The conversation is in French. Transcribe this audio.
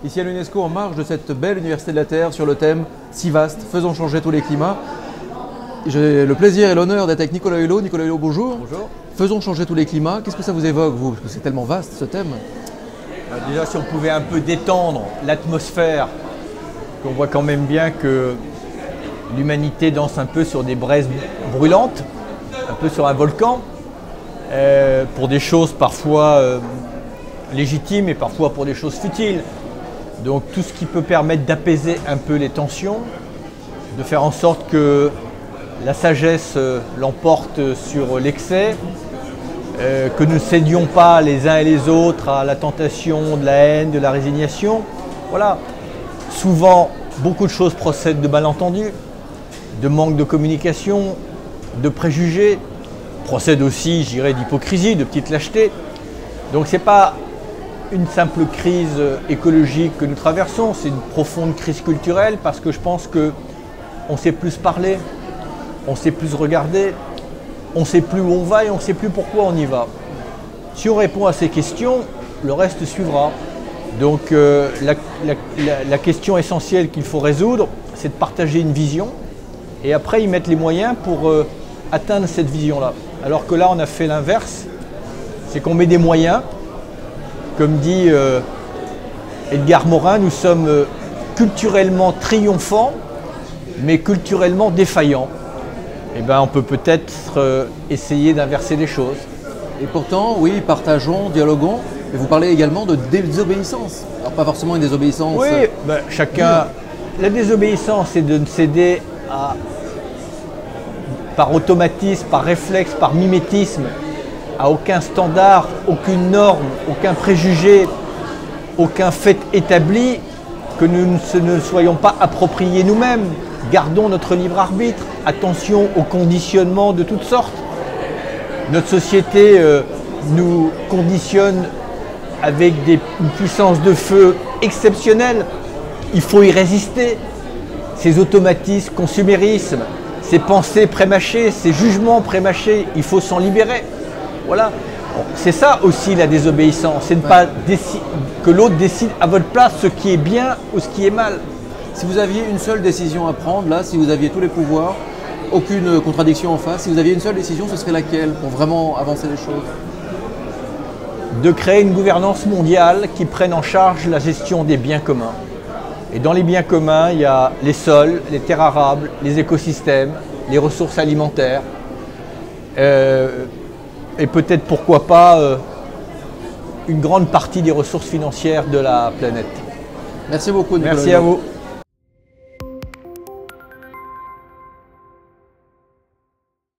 ici à l'UNESCO en marge de cette belle Université de la Terre sur le thème si vaste, faisons changer tous les climats. J'ai le plaisir et l'honneur d'être avec Nicolas Hulot. Nicolas Hulot, bonjour. Bonjour. Faisons changer tous les climats. Qu'est-ce que ça vous évoque, vous? Parce que c'est tellement vaste ce thème. Déjà, si on pouvait un peu détendre l'atmosphère, qu'on voit quand même bien que l'humanité danse un peu sur des braises brûlantes, un peu sur un volcan, pour des choses parfois légitimes et parfois pour des choses futiles. Donc tout ce qui peut permettre d'apaiser un peu les tensions, de faire en sorte que la sagesse l'emporte sur l'excès, que nous ne cédions pas les uns et les autres à la tentation de la haine, de la résignation. Voilà. Souvent, beaucoup de choses procèdent de malentendus, de manque de communication, de préjugés, procèdent aussi, je dirais, d'hypocrisie, de petite lâcheté. Donc ce n'est pas une simple crise écologique que nous traversons, c'est une profonde crise culturelle parce que je pense qu'on sait plus parler, on sait plus regarder, on ne sait plus où on va et on ne sait plus pourquoi on y va. Si on répond à ces questions, le reste suivra. Donc la question essentielle qu'il faut résoudre, c'est de partager une vision et après y mettre les moyens pour atteindre cette vision-là. Alors que là, on a fait l'inverse, c'est qu'on met des moyens. Comme dit Edgar Morin, nous sommes culturellement triomphants, mais culturellement défaillants. Eh bien, on peut peut-être essayer d'inverser les choses. Et pourtant, oui, partageons, dialoguons. Et vous parlez également de désobéissance. Alors pas forcément une désobéissance. Oui, ben, chacun. La désobéissance, c'est de ne céder par automatisme, par réflexe, par mimétisme, à aucun standard, aucune norme, aucun préjugé, aucun fait établi, que nous ne soyons pas appropriés nous-mêmes. Gardons notre libre arbitre, attention aux conditionnements de toutes sortes. Notre société nous conditionne avec une puissance de feu exceptionnelle. Il faut y résister. Ces automatismes, consumérismes, ces pensées prémâchées, ces jugements prémâchés, il faut s'en libérer. Voilà. Bon, c'est ça aussi la désobéissance, c'est ne pas que l'autre décide à votre place ce qui est bien ou ce qui est mal. Si vous aviez une seule décision à prendre, là, si vous aviez tous les pouvoirs, aucune contradiction en face, si vous aviez une seule décision, ce serait laquelle pour vraiment avancer les choses? De créer une gouvernance mondiale qui prenne en charge la gestion des biens communs. Et dans les biens communs, il y a les sols, les terres arables, les écosystèmes, les ressources alimentaires. Et peut-être, pourquoi pas, une grande partie des ressources financières de la planète. Merci beaucoup, Nicolas. Merci à vous.